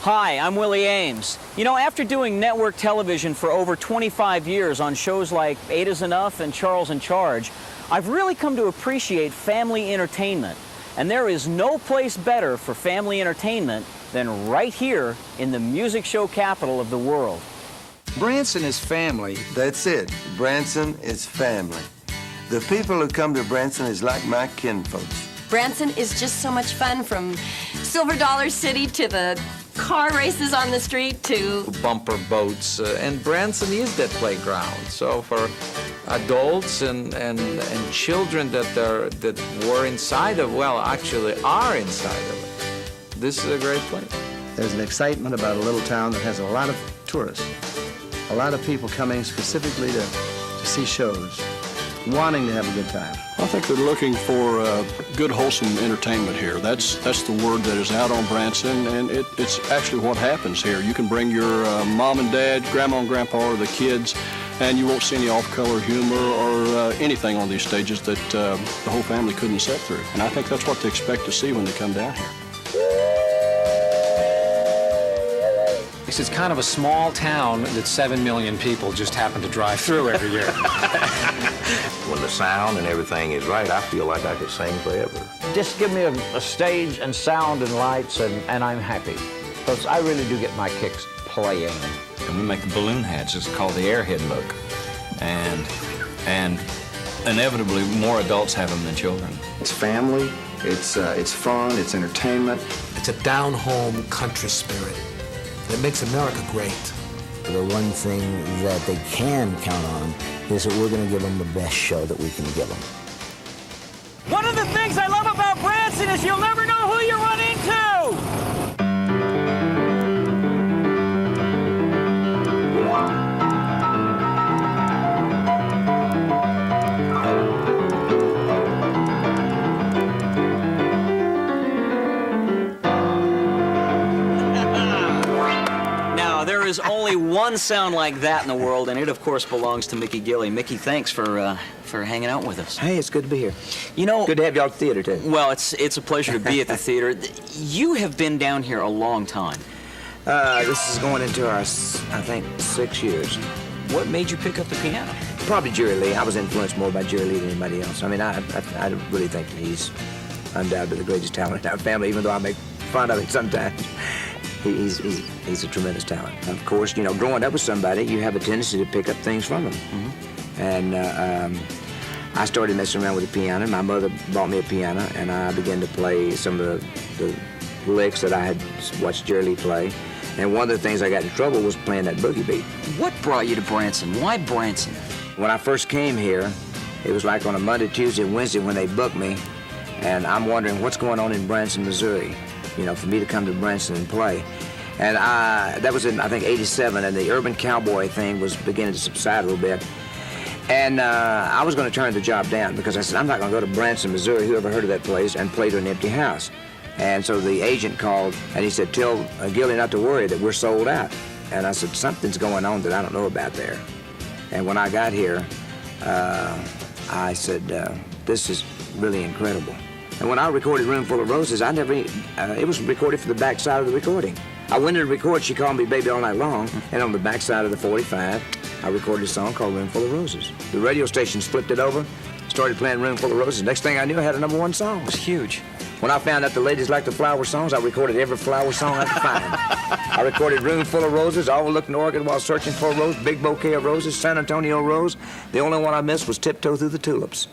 Hi, I'm Willie Ames. You know, after doing network television for over 25 years on shows like Eight Is Enough and Charles in Charge, I've really come to appreciate family entertainment. And there is no place better for family entertainment than right here in the music show capital of the world. Branson is family. That's it. Branson is family. The people who come to Branson is like my kinfolks. Branson is just so much fun, from Silver Dollar City to the car races on the street to bumper boats, and Branson is that playground. So for adults and children that were inside of, well, actually are inside of it, this is a great place. There's an excitement about a little town that has a lot of tourists, a lot of people coming specifically to see shows, wanting to have a good time. I think they're looking for good, wholesome entertainment here. That's the word that is out on Branson, and it's actually what happens here. You can bring your mom and dad, grandma and grandpa, or the kids, and you won't see any off-color humor or anything on these stages that the whole family couldn't sit through. And I think that's what they expect to see when they come down here. It's kind of a small town that 7 million people just happen to drive through every year. When the sound and everything is right, I feel like I could sing forever. Just give me a stage and sound and lights, and I'm happy. Because I really do get my kicks playing. And we make the balloon hats. It's called the airhead look. And inevitably, more adults have them than children. It's family, it's fun, it's entertainment. It's a down-home country spirit that makes America great. The one thing that they can count on is that we're going to give them the best show that we can give them. One of the things I love about Branson is you'll never know who you run into! There is only one sound like that in the world, and it, of course, belongs to Mickey Gilley. Mickey, thanks for hanging out with us. Hey, it's good to be here. You know, good to have y'all at the theater, too. Well, it's a pleasure to be at the theater. You have been down here a long time. This is going into our, I think, 6 years. What made you pick up the piano? Probably Jerry Lee. I was influenced more by Jerry Lee than anybody else. I mean, I really think that he's undoubtedly the greatest talent in our family, even though I make fun of it sometimes. He's a tremendous talent. Of course, you know, growing up with somebody, you have a tendency to pick up things from them. Mm-hmm. And I started messing around with the piano. My mother bought me a piano, and I began to play some of the licks that I had watched Jerry Lee play. And one of the things I got in trouble was playing that boogie beat. What brought you to Branson? Why Branson? When I first came here, it was like on a Monday, Tuesday, and Wednesday when they booked me, and I'm wondering what's going on in Branson, Missouri, you know, for me to come to Branson and play. And that was in, I think, 87, and the urban cowboy thing was beginning to subside a little bit. And I was going to turn the job down because I said, I'm not going to go to Branson, Missouri, whoever heard of that place, and play to an empty house. And so the agent called, and he said, tell Gilley not to worry, that we're sold out. And I said, something's going on that I don't know about there. And when I got here, I said, this is really incredible. And when I recorded Room Full of Roses, it was recorded for the backside of the recording. I went in to record She Called Me Baby All Night Long, and on the backside of the 45, I recorded a song called Room Full of Roses. The radio stations flipped it over, started playing Room Full of Roses. Next thing I knew, I had a #1 song. It was huge. When I found out the ladies liked the flower songs, I recorded every flower song I could find. I recorded Room Full of Roses, Overlooking Oregon While Searching for a Rose, Big Bouquet of Roses, San Antonio Rose. The only one I missed was Tiptoe Through the Tulips.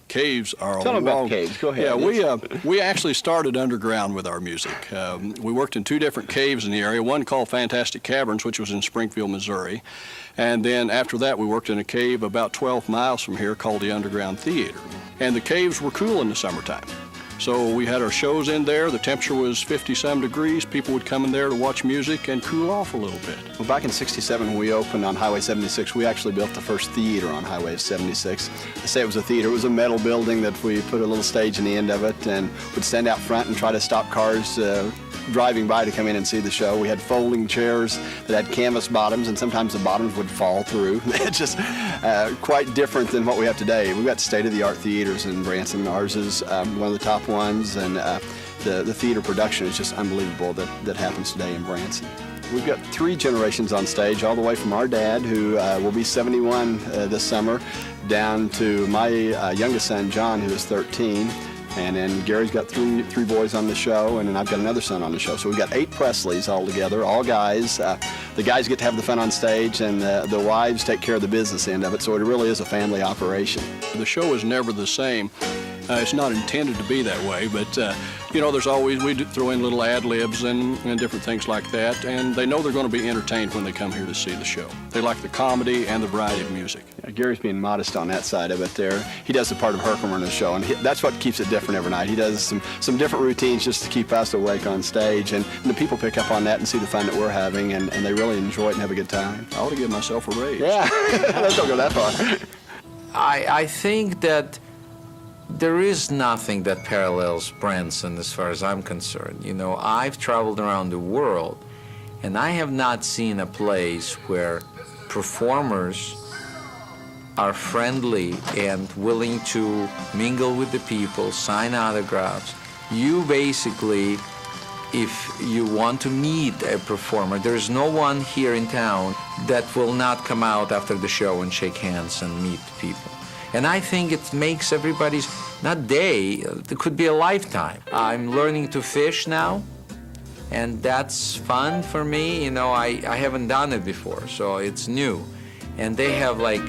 Caves are Tell them about caves. Go ahead. Yeah, we actually started underground with our music. We worked in 2 different caves in the area, one called Fantastic Caverns, which was in Springfield, Missouri. And then after that, we worked in a cave about 12 miles from here called the Underground Theater. And the caves were cool in the summertime. So we had our shows in there. The temperature was 50-some degrees. People would come in there to watch music and cool off a little bit. Well, back in '67 when we opened on Highway 76, we actually built the first theater on Highway 76. I say it was a theater. It was a metal building that we put a little stage in the end of it and would stand out front and try to stop cars driving by to come in and see the show. We had folding chairs that had canvas bottoms, and sometimes the bottoms would fall through. It's just quite different than what we have today. We've got state-of-the-art theaters in Branson. Ours is one of the top ones, and the theater production is just unbelievable that happens today in Branson. We've got 3 generations on stage, all the way from our dad, who will be 71 this summer, down to my youngest son, John, who is 13. And then Gary's got three boys on the show, and then I've got another son on the show. So we've got 8 Presleys all together, all guys. The guys get to have the fun on stage, and the wives take care of the business end of it. So it really is a family operation. The show is never the same. It's not intended to be that way, but you know, there's always, we do throw in little ad-libs and different things like that, and they know they're going to be entertained when they come here to see the show. They like the comedy and the variety of music. Yeah, Gary's being modest on that side of it there. He does the part of Herkimer in the show, and that's what keeps it different every night. He does some different routines just to keep us awake on stage, and the people pick up on that and see the fun that we're having, and they really enjoy it and have a good time. I ought to give myself a raise. Yeah, let's don't go that far. I think that there is nothing that parallels Branson as far as I'm concerned. You know, I've traveled around the world, and I have not seen a place where performers are friendly and willing to mingle with the people, sign autographs. You basically, if you want to meet a performer, there's no one here in town that will not come out after the show and shake hands and meet people. And I think it makes everybody's, not day, it could be a lifetime. I'm learning to fish now, and that's fun for me. You know, I haven't done it before, so it's new. And they have like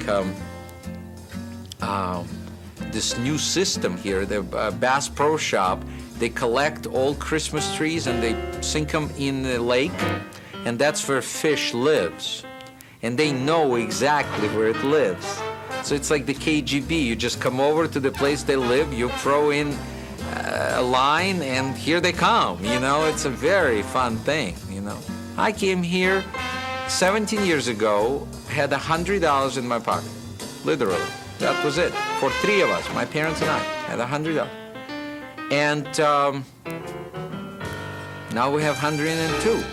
this new system here, the Bass Pro Shop. They collect old Christmas trees and they sink them in the lake, and that's where fish lives. And they know exactly where it lives. So it's like the KGB. You just come over to the place they live, you throw in a line, and here they come. You know, it's a very fun thing, you know. I came here 17 years ago, had $100 in my pocket, literally. That was it, for 3 of us, my parents and I, had $100. And now we have 102.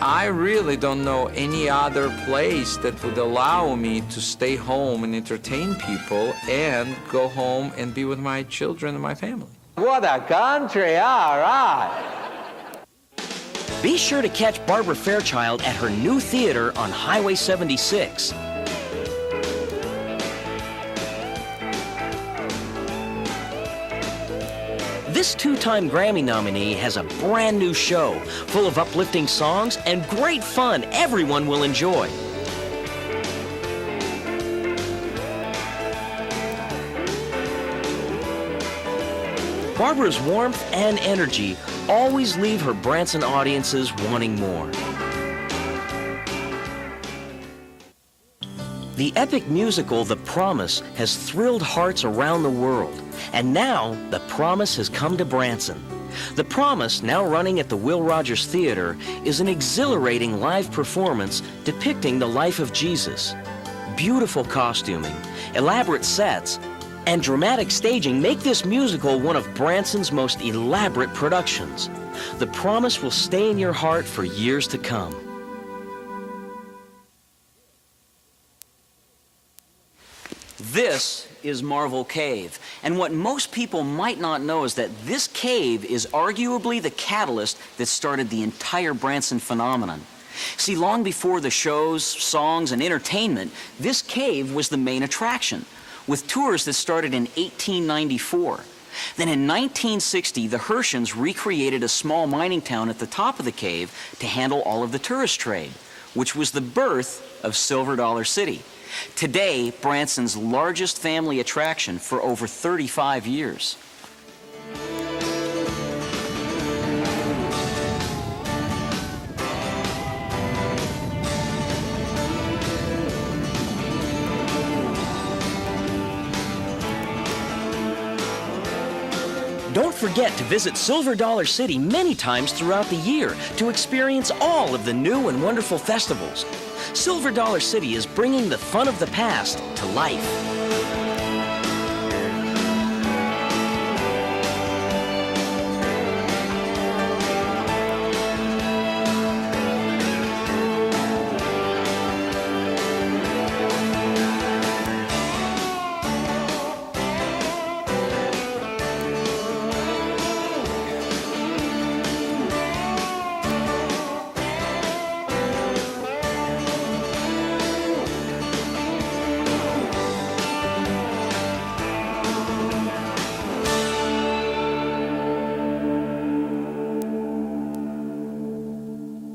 I really don't know any other place that would allow me to stay home and entertain people and go home and be with my children and my family. What a country, all right. Be sure to catch Barbara Fairchild at her new theater on Highway 76. This 2-time Grammy nominee has a brand new show full of uplifting songs and great fun everyone will enjoy. Barbara's warmth and energy always leave her Branson audiences wanting more. The epic musical The Promise has thrilled hearts around the world, and now The Promise has come to Branson. The Promise, now running at the Will Rogers Theater, is an exhilarating live performance depicting the life of Jesus. Beautiful costuming, elaborate sets, and dramatic staging make this musical one of Branson's most elaborate productions. The Promise will stay in your heart for years to come. This is Marvel Cave, and what most people might not know is that this cave is arguably the catalyst that started the entire Branson phenomenon. See, long before the shows, songs, and entertainment, this cave was the main attraction, with tours that started in 1894. Then in 1960, the Hershans recreated a small mining town at the top of the cave to handle all of the tourist trade, which was the birth of Silver Dollar City. Today, Branson's largest family attraction for over 35 years. Don't forget to visit Silver Dollar City many times throughout the year to experience all of the new and wonderful festivals. Silver Dollar City is bringing the fun of the past to life.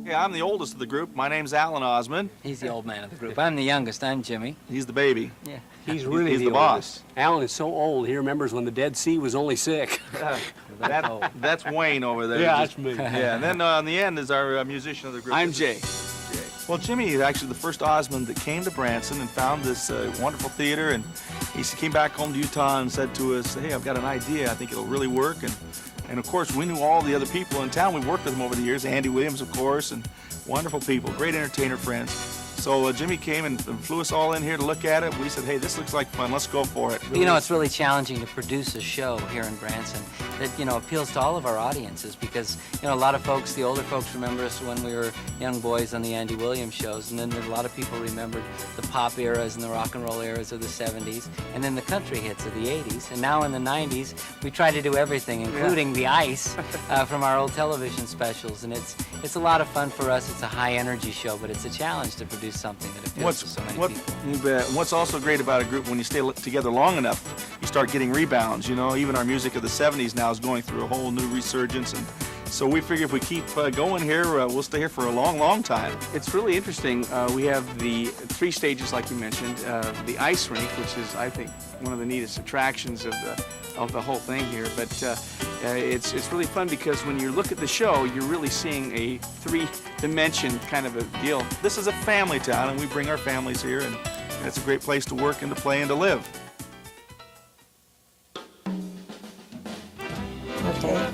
Hey, I'm the oldest of the group. My name's Alan Osmond. He's the old man of the group. I'm the youngest. I'm Jimmy. He's the baby. Yeah. He's really the boss. Alan is so old, he remembers when the Dead Sea was only sick. That's Wayne over there. Yeah, that's me. Yeah, and then on the end is our musician of the group. I'm Jay. Well, Jimmy is actually the first Osmond that came to Branson and found this wonderful theater, and he came back home to Utah and said to us, hey, I've got an idea. I think it'll really work. And of course, we knew all the other people in town. We worked with them over the years, Andy Williams, of course, and wonderful people, great entertainer friends. So Jimmy came and flew us all in here to look at it. We said, hey, this looks like fun. Let's go for it. You know, it's really challenging to produce a show here in Branson that, you know, appeals to all of our audiences because, you know, a lot of folks, the older folks remember us when we were young boys on the Andy Williams shows, and then a lot of people remembered the pop eras and the rock and roll eras of the 70s, and then the country hits of the 80s. And now in the 90s, we try to do everything, including the ice from our old television specials. And it's a lot of fun for us. It's a high energy show, but it's a challenge to produce something that appeals to so many people. You bet. What's also great about a group, when you stay together long enough, you start getting rebounds. You know, even our music of the 70s now is going through a whole new resurgence, and so we figure if we keep going here, we'll stay here for a long, long time. It's really interesting. We have the 3 stages, like you mentioned, the ice rink, which is, I think, one of the neatest attractions of the whole thing here. But it's really fun because when you look at the show, you're really seeing a 3-dimension kind of a deal. This is a family town, and we bring our families here, and it's a great place to work and to play and to live. Okay.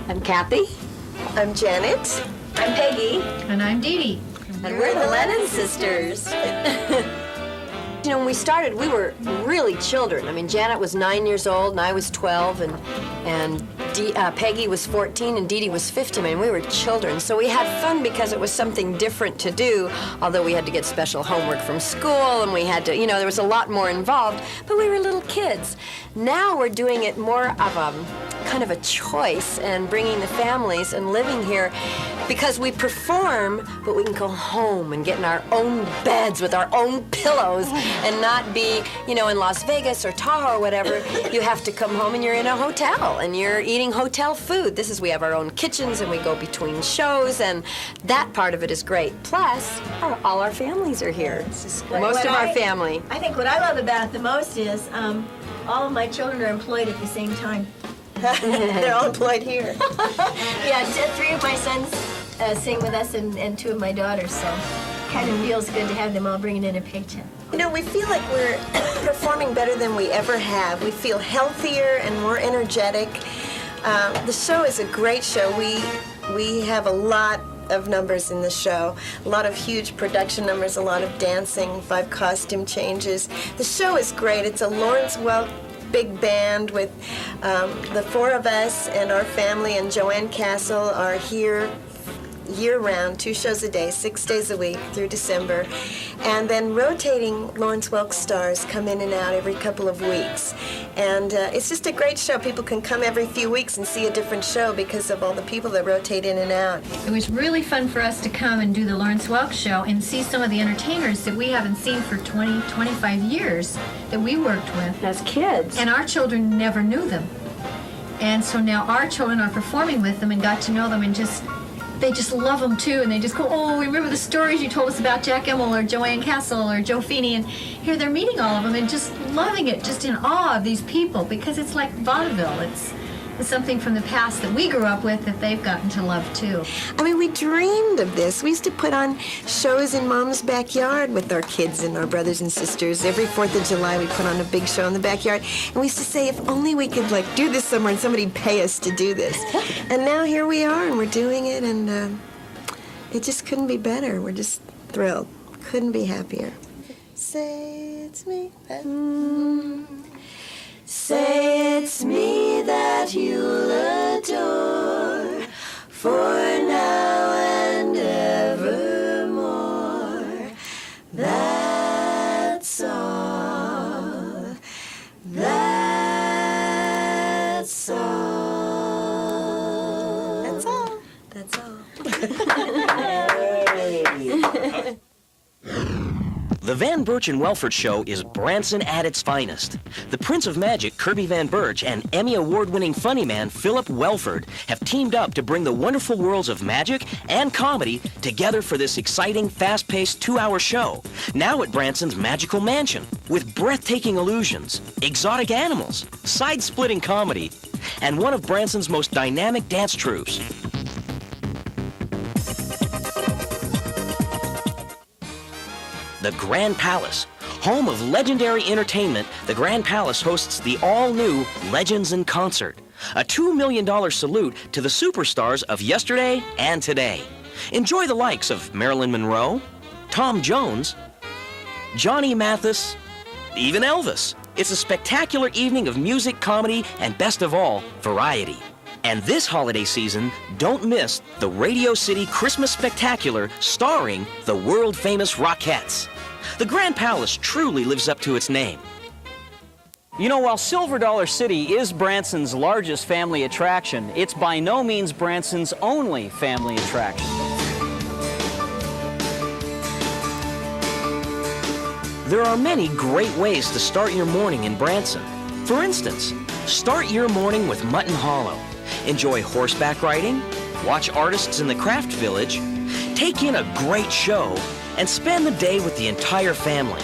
I'm Kathy. I'm Janet. I'm Peggy. And I'm Dee Dee. And we're the Lennon sisters. You know, when we started, we were really children. I mean, Janet was 9 years old, and I was 12, and Peggy was 14, and Dee Dee was 15. I mean, we were children. So we had fun because it was something different to do, although we had to get special homework from school, and we had to, you know, there was a lot more involved, but we were little kids. Now we're doing it more of a kind of a choice and bringing the families and living here because we perform, but we can go home and get in our own beds with our own pillows and not be, you know, in Las Vegas or Tahoe or whatever. You have to come home and you're in a hotel and you're eating hotel food. We have our own kitchens and we go between shows, and that part of it is great. Plus, all our families are here. Most of our family. I think what I love about it the most is all of my children are employed at the same time. They're all employed here. Yeah, 3 of my sons sing with us and 2 of my daughters, so kind of feels good to have them all bringing in a paycheck. You know, we feel like we're performing better than we ever have. We feel healthier and more energetic. The show is a great show. We have a lot of numbers in the show, a lot of huge production numbers, a lot of dancing, 5 costume changes. The show is great. It's a Lawrence Welk big band with the 4 of us and our family, and Joanne Castle are here year-round, 2 shows a day, 6 days a week through December. And then rotating Lawrence Welk stars come in and out every couple of weeks. And it's just a great show. People can come every few weeks and see a different show because of all the people that rotate in and out. It was really fun for us to come and do the Lawrence Welk show and see some of the entertainers that we haven't seen for 20, 25 years that we worked with. As kids. And our children never knew them. And so now our children are performing with them and got to know them, and they just love them too, and they just go, oh, remember the stories you told us about Jack Immel or Joanne Castle or Joe Feeney, and here they're meeting all of them and just loving it, just in awe of these people, because it's like vaudeville. It's something from the past that we grew up with that they've gotten to love too. I mean, we dreamed of this. We used to put on shows in Mom's backyard with our kids and our brothers and sisters. Every 4th of July, we put on a big show in the backyard. And we used to say, if only we could, like, do this somewhere and somebody'd pay us to do this. And now here we are, and we're doing it, and it just couldn't be better. We're just thrilled. Couldn't be happier. Say it's me. Say it's me that you'll adore, for now and evermore. That's all. That's all. That's all. That's all. The The Van Birch and Welford Show is Branson at its finest. The Prince of Magic, Kirby Van Birch, and Emmy Award-winning funny man, Philip Welford, have teamed up to bring the wonderful worlds of magic and comedy together for this exciting, fast-paced 2-hour show. Now at Branson's Magical Mansion, with breathtaking illusions, exotic animals, side-splitting comedy, and one of Branson's most dynamic dance troupes. The Grand Palace. Home of legendary entertainment, the Grand Palace hosts the all-new Legends in Concert, a $2 million salute to the superstars of yesterday and today. Enjoy the likes of Marilyn Monroe, Tom Jones, Johnny Mathis, even Elvis. It's a spectacular evening of music, comedy, and best of all, variety. And this holiday season, don't miss the Radio City Christmas Spectacular starring the world-famous Rockettes. The Grand Palace truly lives up to its name. You know, while Silver Dollar City is Branson's largest family attraction, it's by no means Branson's only family attraction. There are many great ways to start your morning in Branson. For instance, start your morning with Mutton Hollow. Enjoy horseback riding, watch artists in the craft village, take in a great show, and spend the day with the entire family.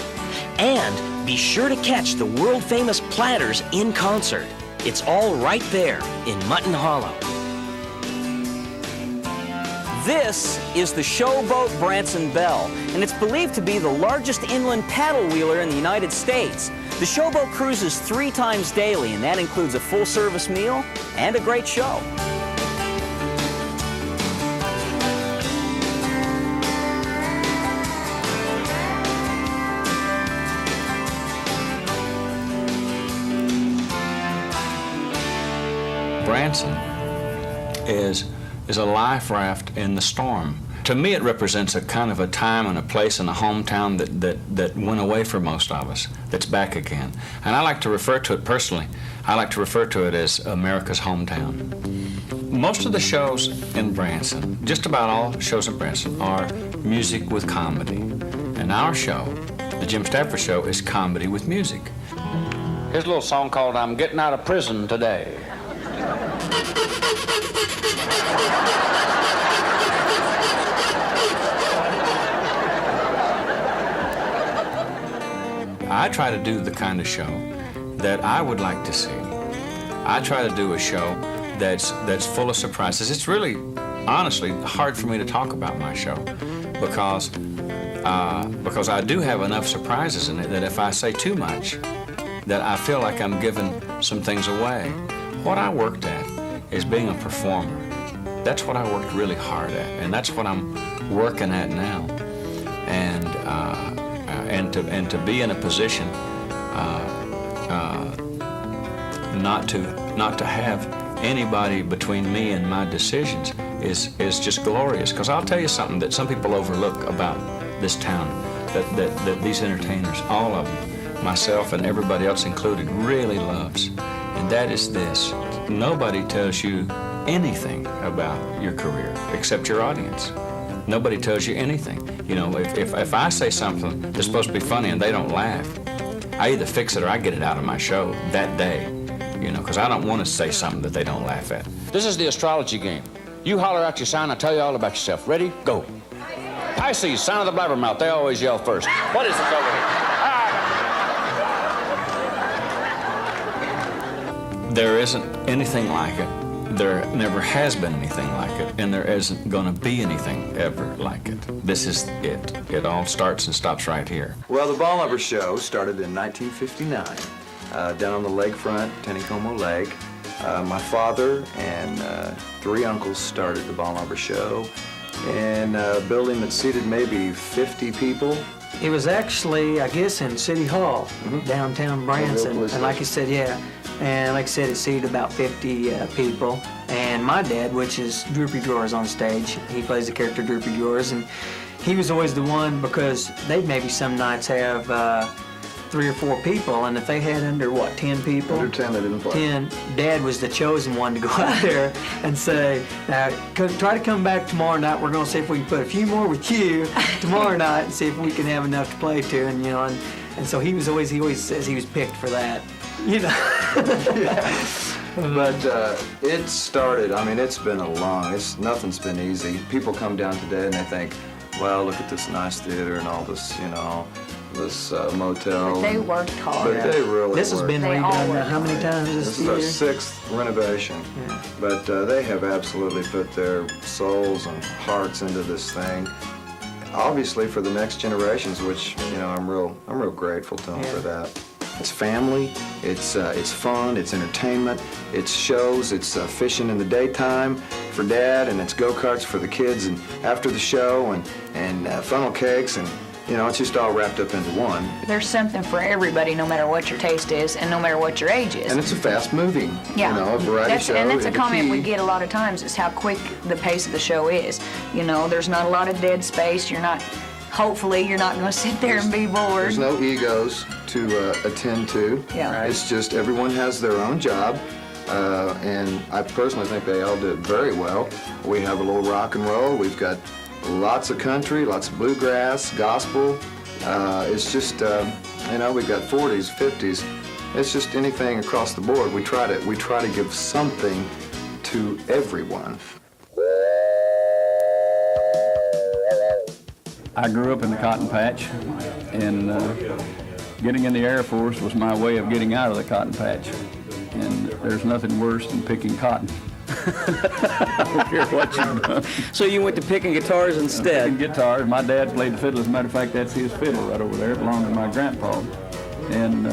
And be sure to catch the world-famous Platters in concert. It's all right there in Mutton Hollow. This is the Showboat Branson Belle, and it's believed to be the largest inland paddle wheeler in the United States. The Showboat cruises 3 times daily, and that includes a full-service meal and a great show. Branson is a life raft in the storm. To me, it represents a kind of a time and a place and a hometown that went away for most of us, that's back again. And I like to refer to it personally, I like to refer to it as America's hometown. Most of the shows in Branson, just about all shows in Branson, are music with comedy. And our show, the Jim Stafford Show, is comedy with music. Here's a little song called I'm Getting Out of Prison Today. I try to do the kind of show that I would like to see. I try to do a show that's full of surprises. It's really, honestly, hard for me to talk about my show because I do have enough surprises in it that if I say too much, that I feel like I'm giving some things away. What I worked at is being a performer. That's what I worked really hard at, and that's what I'm working at now. And to be in a position not to have anybody between me and my decisions is just glorious. Because I'll tell you something that some people overlook about this town, that these entertainers, all of them, myself and everybody else included, really loves, and that is this: nobody tells you anything about your career except your audience. Nobody tells you anything. You know, if I say something that's supposed to be funny and they don't laugh, I either fix it or I get it out of my show that day, you know, because I don't want to say something that they don't laugh at. This is the astrology game. You holler out your sign, I'll tell you all about yourself. Ready? Go. Pisces, sign of the blabbermouth. They always yell first. What is this over here? There isn't anything like it. There never has been anything like it, and there isn't going to be anything ever like it. This is it. It all starts and stops right here. Well, the Ball Number Show started in 1959 down on the lakefront, Taneycomo Lake. My father and 3 uncles started the Ball Number Show in a building that seated maybe 50 people. It was actually, I guess, in City Hall, downtown Branson. And like you said, yeah. And like I said, it seated about 50 people. And my dad, which is Droopy Drawers on stage, he plays the character Droopy Drawers, and he was always the one, because they'd maybe some nights have 3 or 4 people, and if they had under, 10 people? Under 10, they didn't play. 10, Dad was the chosen one to go out there and say, now, try to come back tomorrow night. We're going to see if we can put a few more with you tomorrow night and see if we can have enough to play to. And, and so he always says he was picked for that, But it started, it's been nothing's been easy. People come down today and they think, well, look at this nice theater and all this, this motel. But they worked hard. But they really This has been redone now how many times this is our 6th renovation. Yeah. But they have absolutely put their souls and hearts into this thing. Obviously for the next generations, which, I'm real grateful to them for that. It's family, it's fun, it's entertainment, it's shows, it's fishing in the daytime for Dad, and it's go-karts for the kids and after the show, and funnel cakes, and it's just all wrapped up into one. There's something for everybody, no matter what your taste is and no matter what your age is. And it's a fast-moving, yeah. variety show. And that's a comment key. we get a lot of times is how quick the pace of the show is. There's not a lot of dead space. Hopefully you're not going to sit there and be bored. There's no egos to attend to. Yeah. Right. It's just everyone has their own job, and I personally think they all did very well. We have a little rock and roll. We've got lots of country, lots of bluegrass, gospel. It's just, we've got 40s, 50s. It's just anything across the board. We try to give something to everyone. I grew up in the cotton patch, and getting in the Air Force was my way of getting out of the cotton patch. And there's nothing worse than picking cotton. I don't care what you've done. So you went to picking guitars instead? Picking guitars. My dad played the fiddle. As a matter of fact, that's his fiddle right over there. It belonged to my grandpa. And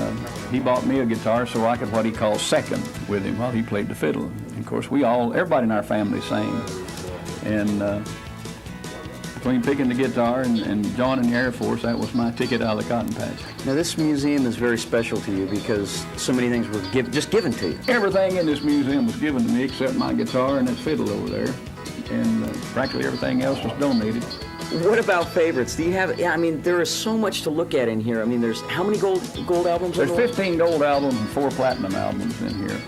he bought me a guitar so I could what he calls second with him while he played the fiddle. And of course, everybody in our family sang. And between picking the guitar and joining the Air Force, that was my ticket out of the cotton patch. Now this museum is very special to you because so many things were just given to you. Everything in this museum was given to me except my guitar and that fiddle over there. And practically everything else was donated. What about favorites? Do you have, there is so much to look at in here. there's how many gold albums? There's 15 gold albums and 4 platinum albums in here.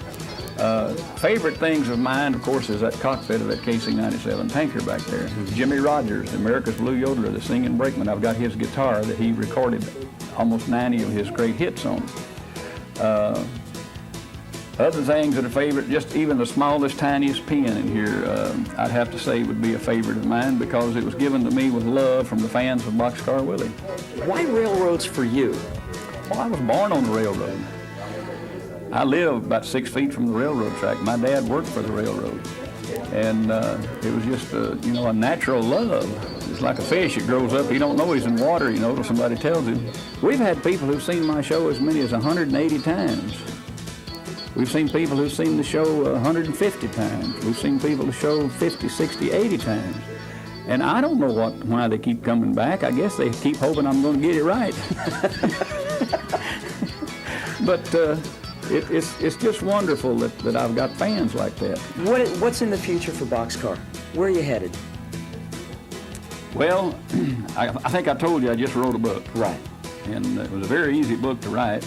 Favorite things of mine, of course, is that cockpit of that KC-97 tanker back there. Jimmy Rogers, America's Blue Yodeler, the singing brakeman. I've got his guitar that he recorded almost 90 of his great hits on. Other things that are favorite, just even the smallest, tiniest pin in here, I'd have to say would be a favorite of mine because it was given to me with love from the fans of Boxcar Willie. Why railroads for you? Well, I was born on the railroad. I live about 6 feet from the railroad track. My dad worked for the railroad. And it was just, a natural love. It's like a fish. It grows up. You don't know he's in water, till somebody tells him. We've had people who've seen my show as many as 180 times. We've seen people who've seen the show 150 times. We've seen people who show 50, 60, 80 times. And I don't know why they keep coming back. I guess they keep hoping I'm going to get it right. But it's just wonderful that I've got fans like that. What's in the future for Boxcar? Where are you headed? Well, I think I told you I just wrote a book. Right. And it was a very easy book to write.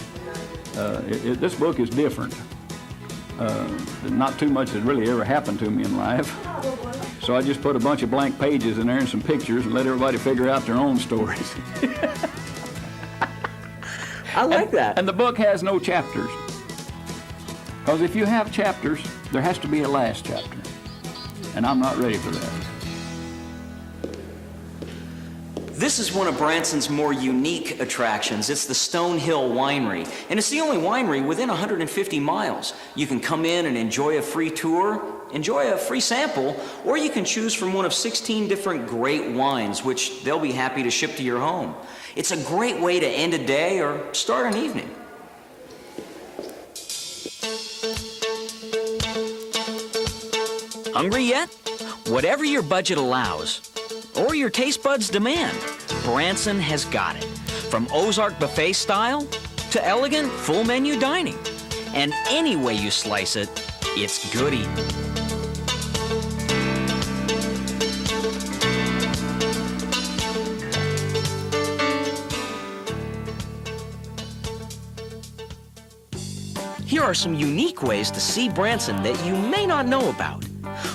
This book is different. Not too much has really ever happened to me in life. So I just put a bunch of blank pages in there and some pictures and let everybody figure out their own stories. I like that. And the book has no chapters. Because if you have chapters, there has to be a last chapter. And I'm not ready for that. This is one of Branson's more unique attractions. It's the Stone Hill Winery, and it's the only winery within 150 miles. You can come in and enjoy a free tour, enjoy a free sample, or you can choose from one of 16 different great wines, which they'll be happy to ship to your home. It's a great way to end a day or start an evening. Hungry yet? Whatever your budget allows, or your taste buds demand, Branson has got it. From Ozark buffet style to elegant full menu dining. And any way you slice it, it's good eating. here are some unique ways to see Branson that you may not know about.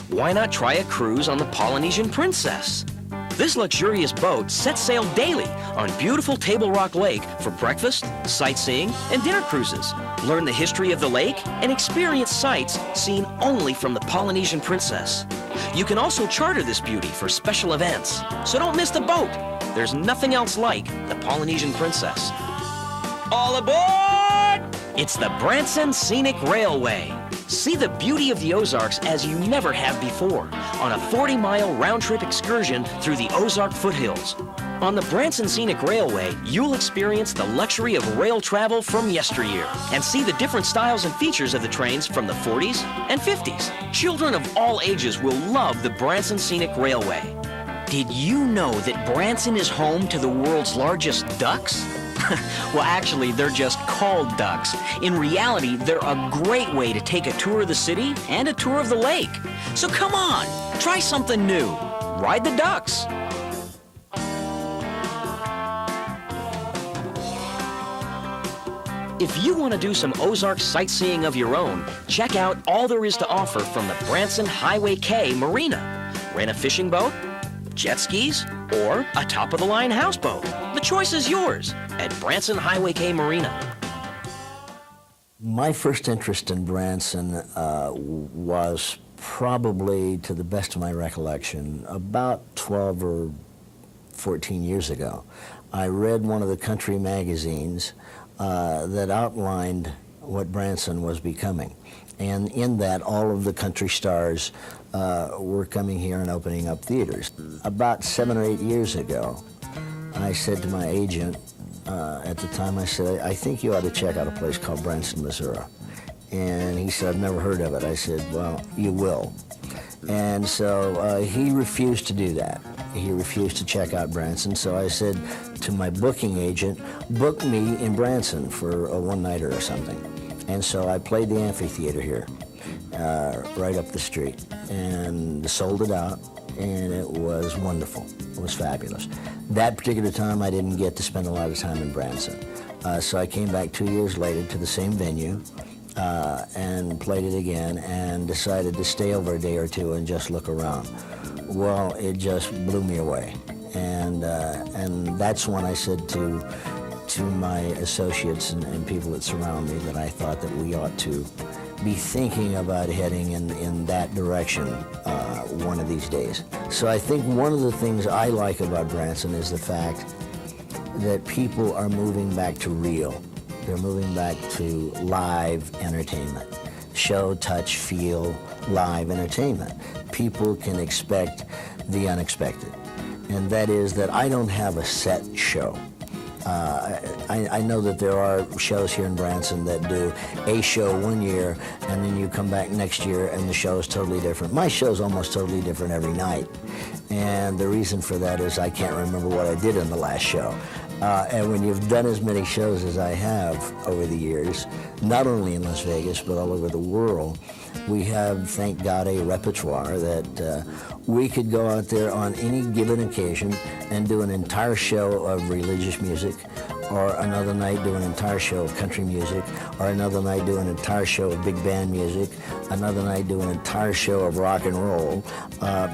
Why not try a cruise on the Polynesian Princess? This luxurious boat sets sail daily on beautiful Table Rock Lake for breakfast, sightseeing, and dinner cruises. Learn the history of the lake and experience sights seen only from the Polynesian Princess. You can also charter this beauty for special events, so don't miss the boat. There's nothing else like the Polynesian Princess. All aboard! It's the Branson Scenic Railway. See the beauty of the Ozarks as you never have before on a 40-mile round-trip excursion through the Ozark foothills. On the Branson Scenic Railway, you'll experience the luxury of rail travel from yesteryear and see the different styles and features of the trains from the 40s and 50s. Children of all ages will love the Branson Scenic Railway. Did you know that Branson is home to the world's largest ducks? Well, actually, they're just called ducks. In reality, they're a great way to take a tour of the city and a tour of the lake. So come on, try something new. Ride the ducks. If you want to do some Ozark sightseeing of your own, check out all there is to offer from the Branson Highway K Marina. Rent a fishing boat, jet skis, or a top-of-the-line houseboat. The choice is yours at Branson Highway K Marina. My first interest in Branson was probably, to the best of my recollection, about 12 or 14 years ago. I read one of the country magazines that outlined what Branson was becoming. And in that, all of the country stars were coming here and opening up theaters. About 7 or 8 years ago, I said to my agent, at the time, I said, I think you ought to check out a place called Branson, Missouri. And he said, I've never heard of it. I said, well, you will. And so he refused to do that. He refused to check out Branson. So I said to my booking agent, book me in Branson for a one-nighter or something. And so I played the amphitheater here, right up the street, and sold it out, and it was wonderful. It was fabulous. That particular time, I didn't get to spend a lot of time in Branson. So I came back 2 years later to the same venue and played it again and decided to stay over a day or two and just look around. Well, it just blew me away. And that's when I said to my associates and people that surround me that I thought that we ought to be thinking about heading in that direction one of these days. So I think one of the things I like about Branson is the fact that people are moving back to real. They're moving back to live entertainment. Show, touch, feel, live entertainment. People can expect the unexpected. And that is that I don't have a set show. I know that there are shows here in Branson that do a show one year and then you come back next year and the show is totally different. My show's almost totally different every night. And the reason for that is I can't remember what I did in the last show. And when you've done as many shows as I have over the years, not only in Las Vegas but all over the world, we have, thank God, a repertoire that we could go out there on any given occasion and do an entire show of religious music, or another night do an entire show of country music, or another night do an entire show of big band music, another night do an entire show of rock and roll,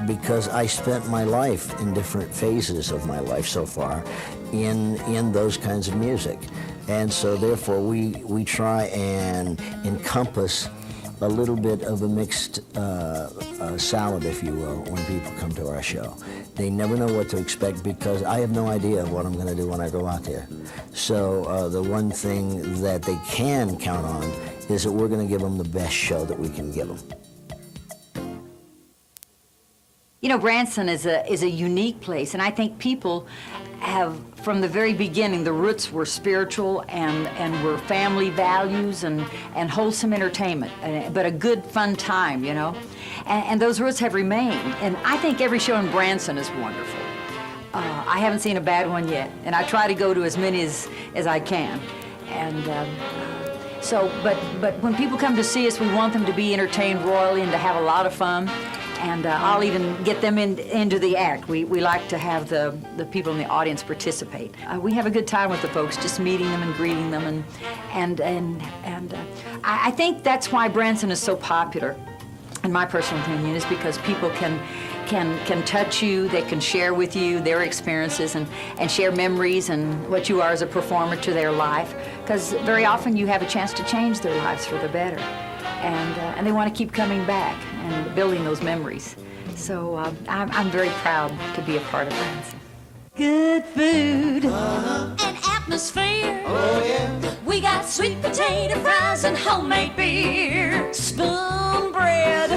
because I spent my life in different phases of my life so far in those kinds of music. And so therefore we try and encompass a little bit of a mixed salad, if you will, when people come to our show. They never know what to expect because I have no idea what I'm going to do when I go out there. So the one thing that they can count on is that we're going to give them the best show that we can give them. You know, Branson is a unique place, and I think people have, from the very beginning, the roots were spiritual and were family values and wholesome entertainment, but a good, fun time, you know? And those roots have remained, and I think every show in Branson is wonderful. I haven't seen a bad one yet, and I try to go to as many as I can. And but when people come to see us, we want them to be entertained royally and to have a lot of fun. And I'll even get them into the act. We like to have the people in the audience participate. We have a good time with the folks, just meeting them and greeting them, and I think that's why Branson is so popular, in my personal opinion, is because people can touch you, they can share with you their experiences and share memories and what you are as a performer to their life, because very often you have a chance to change their lives for the better. And they want to keep coming back and building those memories. So I'm very proud to be a part of Branson. Good food. An atmosphere. Oh, yeah. We got sweet potato fries and homemade beer. Spoon bread,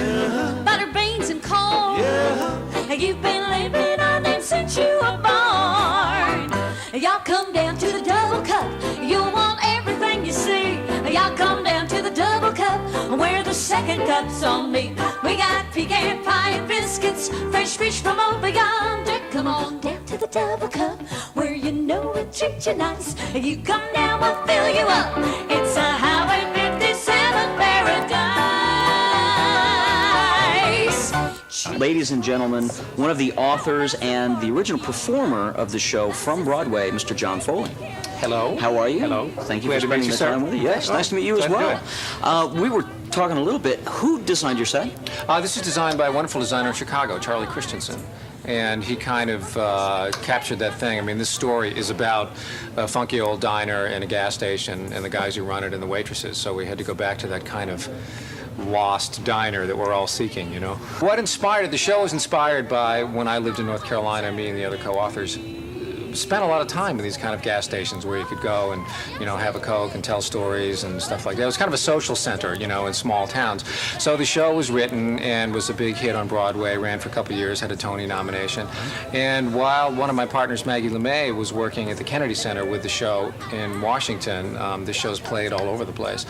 butter, beans, and corn. Yeah. You've been living on them since you were born. Y'all come down to the Double Cup. You'll want everything you see. Y'all come down to the Double Cup where the second cup's on me. We got pecan pie and biscuits, fresh fish from over yonder. Come on down to the Double Cup where you know we treat you nice. You come down, we'll fill you up. It's a Highway 57 paradise. Ladies and gentlemen, one of the authors and the original performer of the show from Broadway, Mr. John Foley. Hello. How are you? Hello. Thank you Glad for to meet spending you, the sir. time with us. Yes, nice to meet you as glad to well. We were talking a little bit. Who designed your set? This is designed by a wonderful designer in Chicago, Charlie Christensen. And he kind of captured that thing. I mean, this story is about a funky old diner and a gas station and the guys who run it and the waitresses. So we had to go back to that kind of lost diner that we're all seeking, you know. What inspired it? The show was inspired by when I lived in North Carolina, me and the other co-authors spent a lot of time in these kind of gas stations where you could go and, you know, have a Coke and tell stories and stuff like that. It was kind of a social center, you know, in small towns. So the show was written and was a big hit on Broadway, ran for a couple of years, had a Tony nomination. And while one of my partners, Maggie LeMay, was working at the Kennedy Center with the show in Washington, the show's played all over the place.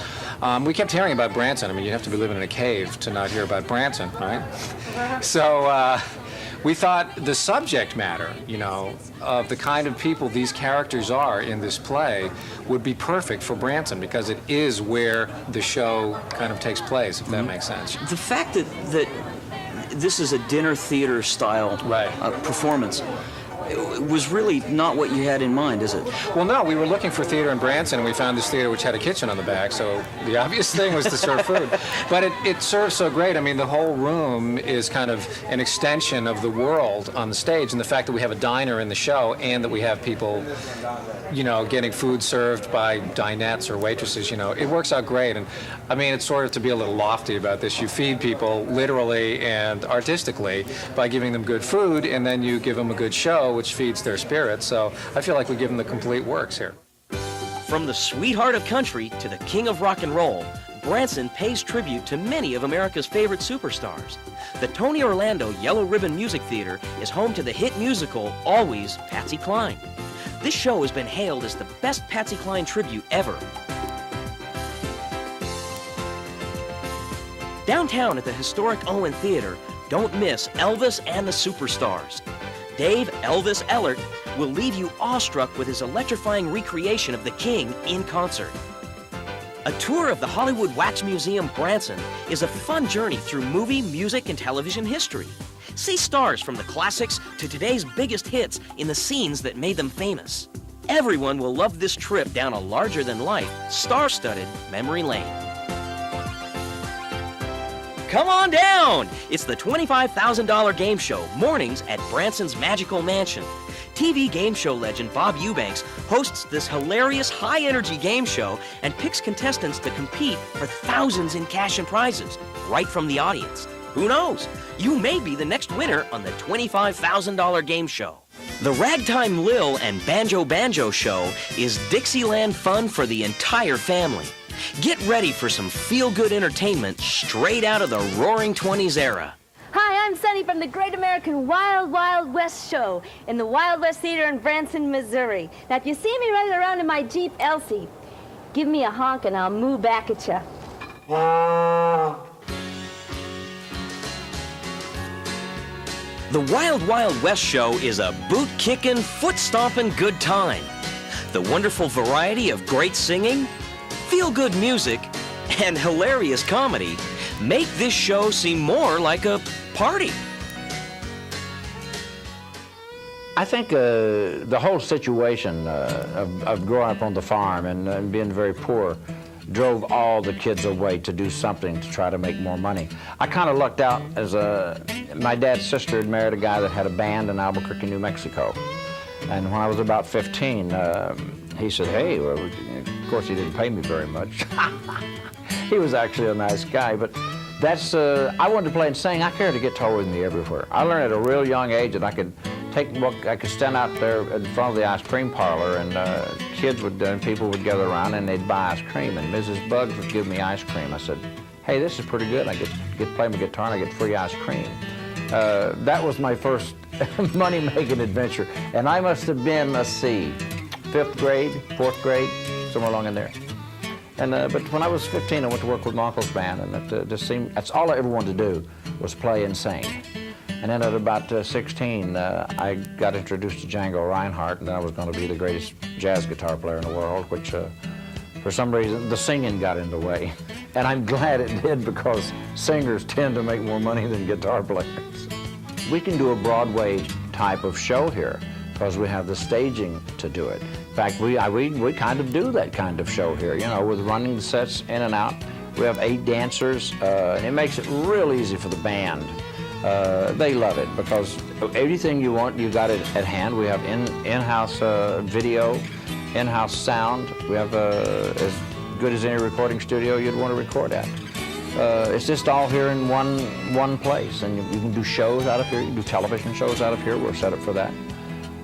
We kept hearing about Branson. I mean, you have to be living in a cave to not hear about Branson, right? So, we thought the subject matter, you know, of the kind of people these characters are in this play would be perfect for Branson because it is where the show kind of takes place, if that makes sense. The fact that this is a dinner theater style performance was really not what you had in mind, is it? Well, no, we were looking for theater in Branson, and we found this theater which had a kitchen on the back, so the obvious thing was to serve food. But it serves so great. I mean, the whole room is kind of an extension of the world on the stage, and the fact that we have a diner in the show and that we have people, you know, getting food served by dinettes or waitresses, you know, it works out great. And I mean, it's sort of to be a little lofty about this. You feed people literally and artistically by giving them good food, and then you give them a good show, which feeds their spirits. So I feel like we give them the complete works here. From the sweetheart of country to the king of rock and roll, Branson pays tribute to many of America's favorite superstars. The Tony Orlando Yellow Ribbon Music Theater is home to the hit musical Always Patsy Cline. This show has been hailed as the best Patsy Cline tribute ever. Downtown at the historic Owen Theater, don't miss Elvis and the Superstars. Dave Elvis Ellert will leave you awestruck with his electrifying recreation of the King in concert. A tour of the Hollywood Wax Museum Branson is a fun journey through movie, music, and television history. See stars from the classics to today's biggest hits in the scenes that made them famous. Everyone will love this trip down a larger-than-life, star-studded memory lane. Come on down! It's the $25,000 game show, mornings at Branson's Magical Mansion. TV game show legend Bob Eubanks hosts this hilarious high-energy game show and picks contestants to compete for thousands in cash and prizes, right from the audience. Who knows? You may be the next winner on the $25,000 game show. The Ragtime Lil and Banjo Banjo show is Dixieland fun for the entire family. Get ready for some feel-good entertainment straight out of the Roaring '20s era. Hi, I'm Sunny from the Great American Wild Wild West show in the Wild West Theater in Branson, Missouri. Now, if you see me running around in my Jeep Elsie, give me a honk and I'll moo back at you. The Wild Wild West show is a boot-kicking, foot-stomping good time. The wonderful variety of great singing, feel-good music, and hilarious comedy make this show seem more like a party. I think the whole situation of growing up on the farm and being very poor drove all the kids away to do something to try to make more money. I kind of lucked out as my dad's sister had married a guy that had a band in Albuquerque, New Mexico. And when I was about 15, he said, hey, well, of course he didn't pay me very much. He was actually a nice guy, but that's, I wanted to play and sing. I carried a guitar with me everywhere. I learned at a real young age that I could I could stand out there in front of the ice cream parlor, and kids would, and people would gather around and they'd buy ice cream, and Mrs. Buggs would give me ice cream. I said, hey, this is pretty good. I get to play my guitar and I get free ice cream. That was my first money-making adventure, and I must have been, let's see, 5th grade, 4th grade, somewhere along in there. And but when I was 15, I went to work with my uncle's band, and it just seemed that's all I ever wanted to do was play and sing. And then at about 16, I got introduced to Django Reinhardt, and I was going to be the greatest jazz guitar player in the world, which for some reason the singing got in the way. And I'm glad it did, because singers tend to make more money than guitar players. We can do a Broadway type of show here because we have the staging to do it. In fact, we kind of do that kind of show here, you know, with running the sets in and out. We have 8 dancers, and it makes it real easy for the band. They love it because everything you want, you got it at hand. We have in-house video, in-house sound. We have as good as any recording studio you'd want to record at. It's just all here in one place, and you can do shows out of here. You can do television shows out of here. We're set up for that.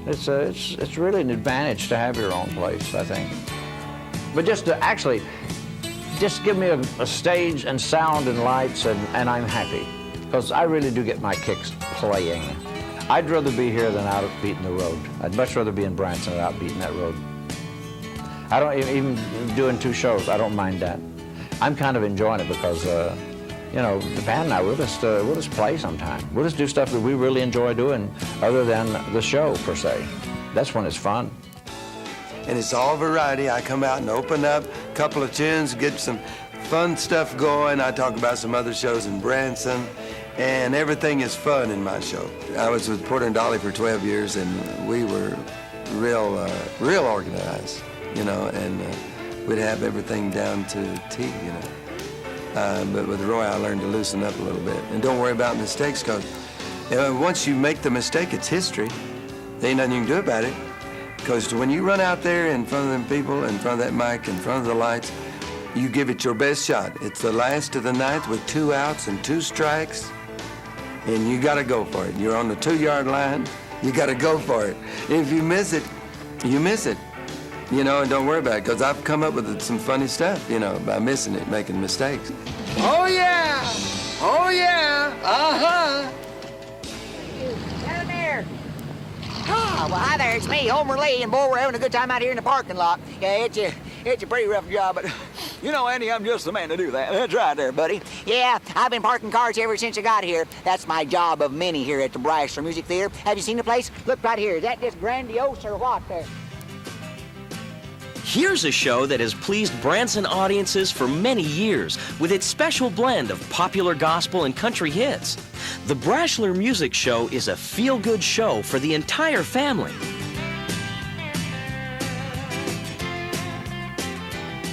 It's really an advantage to have your own place, I think. But just to actually, just give me a stage and sound and lights, and I'm happy. Because I really do get my kicks playing. I'd rather be here than out beating the road. I'd much rather be in Branson than out beating that road. I don't even doing 2 shows. I don't mind that. I'm kind of enjoying it because, you know, the band and I, we'll just play sometime. We'll just do stuff that we really enjoy doing other than the show, per se. That's when it's fun. And it's all variety. I come out and open up a couple of tunes, get some fun stuff going. I talk about some other shows in Branson, and everything is fun in my show. I was with Porter and Dolly for 12 years, and we were real organized, you know, and we'd have everything down to a T, you know. But with Roy, I learned to loosen up a little bit. And don't worry about mistakes, because once you make the mistake, it's history. There ain't nothing you can do about it. Because when you run out there in front of them people, in front of that mic, in front of the lights, you give it your best shot. It's the last of the ninth with 2 outs and 2 strikes, and you got to go for it. You're on the 2-yard line, you got to go for it. If you miss it, you miss it. You know, and don't worry about it, because I've come up with some funny stuff, you know, by missing it, making mistakes. Oh, yeah! Oh, yeah! Uh-huh! Down there. Oh, well, hi there, it's me, Homer Lee, and boy, we're having a good time out here in the parking lot. Yeah, it's a pretty rough job, but you know, Andy, I'm just the man to do that. That's right there, buddy. Yeah, I've been parking cars ever since I got here. That's my job of many here at the Branson Music Theater. Have you seen the place? Look right here. Is that just grandiose or what there? Here's a show that has pleased Branson audiences for many years with its special blend of popular gospel and country hits. The Brashler Music Show is a feel-good show for the entire family.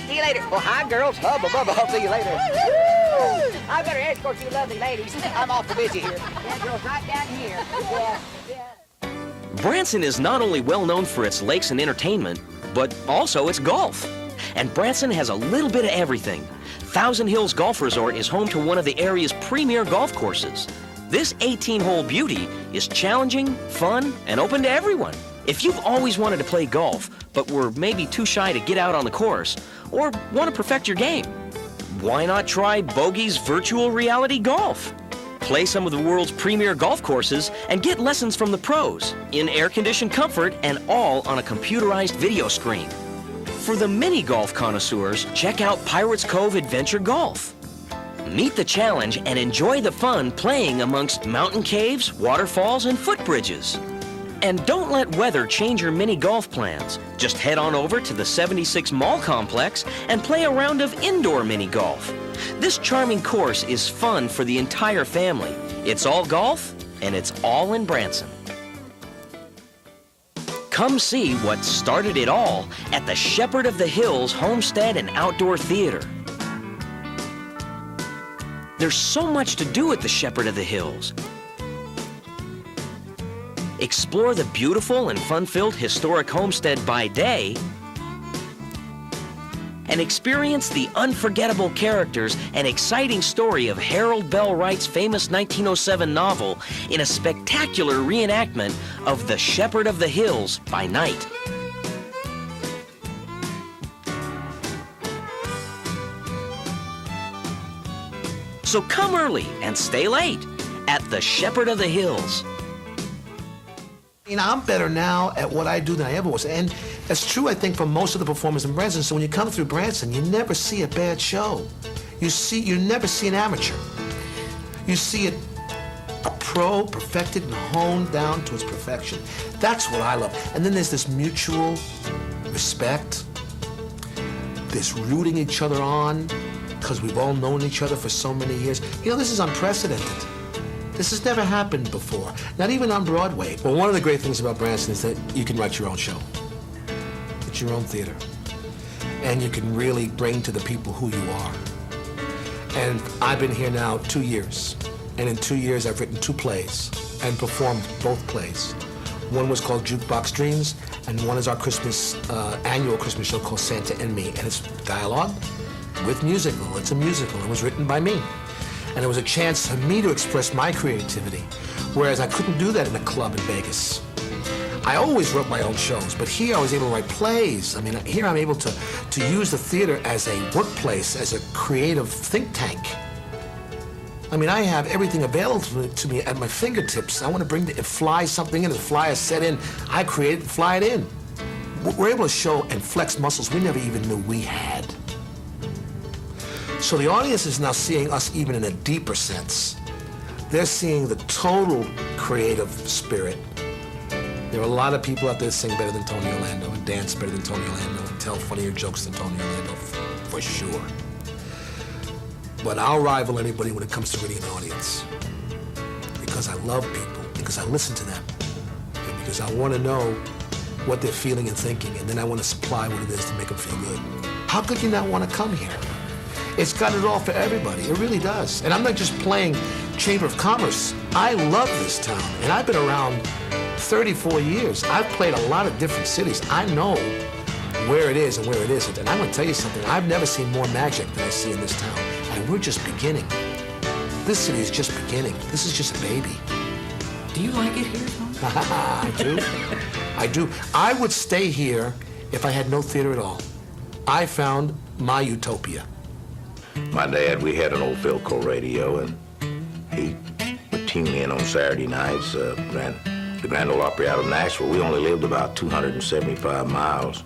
See you later. Well, hi, girls. Hubba bubba. I'll see you later. Woo! I better escort you lovely ladies. I'm awful busy here. Yeah, girls, right down here. Yeah. Branson is not only well known for its lakes and entertainment, but also its golf. And Branson has a little bit of everything. Thousand Hills Golf Resort is home to one of the area's premier golf courses. This 18-hole beauty is challenging, fun, and open to everyone. If you've always wanted to play golf, but were maybe too shy to get out on the course, or want to perfect your game, why not try Bogey's Virtual Reality Golf? Play some of the world's premier golf courses and get lessons from the pros in air-conditioned comfort and all on a computerized video screen. For the mini golf connoisseurs, check out Pirates Cove Adventure Golf. Meet the challenge and enjoy the fun playing amongst mountain caves, waterfalls, and footbridges. And don't let weather change your mini golf plans. Just head on over to the 76 Mall Complex and play a round of indoor mini golf. This charming course is fun for the entire family. It's all golf, and it's all in Branson. Come see what started it all at the Shepherd of the Hills Homestead and Outdoor Theater. There's so much to do at the Shepherd of the Hills. Explore the beautiful and fun-filled historic homestead by day, and experience the unforgettable characters and exciting story of Harold Bell Wright's famous 1907 novel in a spectacular reenactment of The Shepherd of the Hills by night. So come early and stay late at The Shepherd of the Hills. You know, I'm better now at what I do than I ever was. And that's true, I think, for most of the performers in Branson. So when you come through Branson, you never see a bad show. You never see an amateur. You see a pro perfected and honed down to its perfection. That's what I love. And then there's this mutual respect, this rooting each other on, because we've all known each other for so many years. You know, this is unprecedented. This has never happened before, not even on Broadway. Well, one of the great things about Branson is that you can write your own show. It's your own theater. And you can really bring to the people who you are. And I've been here now 2 years. And in 2 years, I've written 2 plays and performed both plays. One was called Jukebox Dreams, and one is our annual Christmas show called Santa and Me. And it's dialogue with musical. It's a musical. It was written by me. And it was a chance for me to express my creativity, whereas I couldn't do that in a club in Vegas. I always wrote my own shows, but here I was able to write plays. I mean, here I'm able to use the theater as a workplace, as a creative think tank. I mean, I have everything available to me at my fingertips. I want to fly something in, fly a set in. I create it, fly it in. We're able to show and flex muscles we never even knew we had. So the audience is now seeing us even in a deeper sense. They're seeing the total creative spirit. There are a lot of people out there that sing better than Tony Orlando and dance better than Tony Orlando and tell funnier jokes than Tony Orlando, for sure. But I'll rival anybody when it comes to reading an audience. Because I love people, because I listen to them, and because I want to know what they're feeling and thinking, and then I want to supply what it is to make them feel good. How could you not want to come here? It's got it all for everybody. It really does. And I'm not just playing Chamber of Commerce. I love this town, and I've been around 34 years. I've played a lot of different cities. I know where it is and where it isn't. And I'm going to tell you something. I've never seen more magic than I see in this town. And we're just beginning. This city is just beginning. This is just a baby. Do you like it here, Tom? I do. I do. I would stay here if I had no theater at all. I found my utopia. My dad, we had an old Philco radio, and he would tune in on Saturday nights. The Grand Ole Opry out of Nashville. We only lived about 275 miles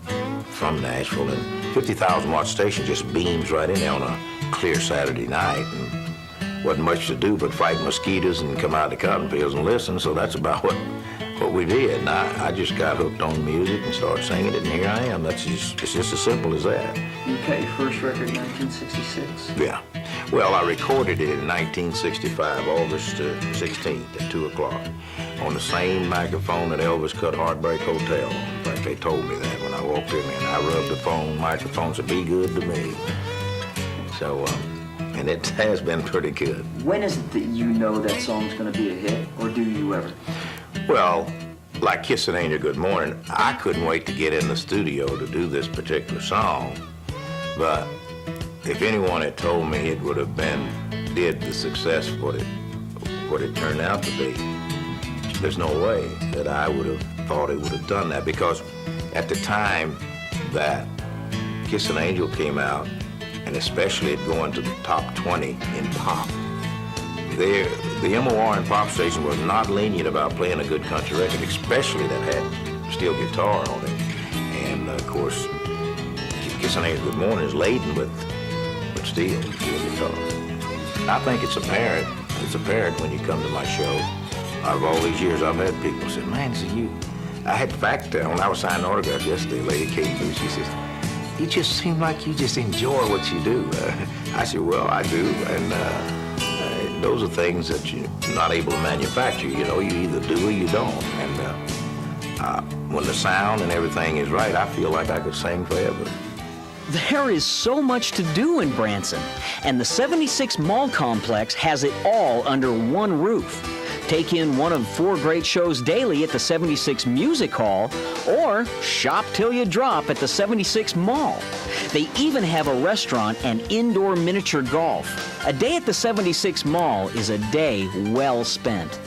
from Nashville, and 50,000-watt station just beams right in there on a clear Saturday night. And wasn't much to do but fight mosquitoes and come out to cotton fields and listen, so that's about what we did. And I just got hooked on music and started singing it, and here I am. It's just as simple as that. You got your first record in 1966? Yeah. Well, I recorded it in 1965, August 16th at 2 o'clock, on the same microphone that Elvis cut Heartbreak Hotel on. In fact, they told me that when I walked in there, and I rubbed the microphone, said, "Be good to me." So, and it has been pretty good. When is it that you know that song's going to be a hit, or do you ever? Well, like Kiss an Angel Good Morning, I couldn't wait to get in the studio to do this particular song. But if anyone had told me it would have did the success what it turned out to be, there's no way that I would have thought it would have done that, because at the time that Kiss an Angel came out, and especially it going to the top 20 in pop, the MOR and pop station was not lenient about playing a good country record, especially that had steel guitar on it. And of course, Kiss an Angel Good Morning is laden with steel guitar. I think it's apparent. It's apparent when you come to my show. Out of all these years, I've had people say, "Man, so you..." I had, in fact, when I was signing autographs yesterday, Lady Kate Booth, she says, "You just seem like you just enjoy what you do." I said, "Well, I do, and those are things that you're not able to manufacture. You know, you either do or you don't. And when the sound and everything is right, I feel like I could sing forever. There is so much to do in Branson, and the 76 Mall Complex has it all under one roof. Take in one of 4 great shows daily at the 76 Music Hall, or shop till you drop at the 76 Mall. They even have a restaurant and indoor miniature golf. A day at the 76 Mall is a day well spent.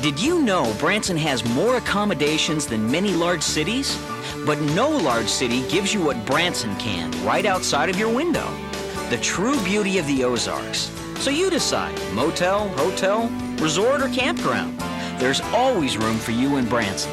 Did you know Branson has more accommodations than many large cities? But no large city gives you what Branson can right outside of your window. The true beauty of the Ozarks. So you decide, motel, hotel, resort, or campground. There's always room for you in Branson.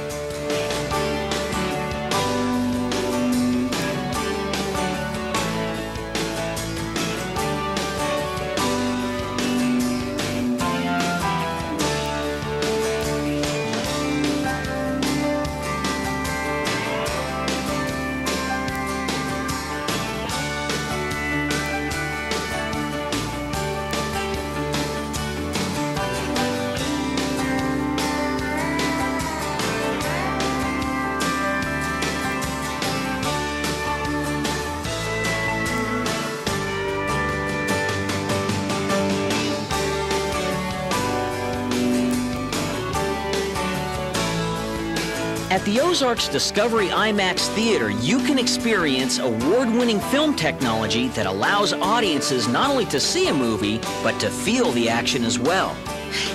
At the Ozarks Discovery IMAX Theater, you can experience award-winning film technology that allows audiences not only to see a movie, but to feel the action as well.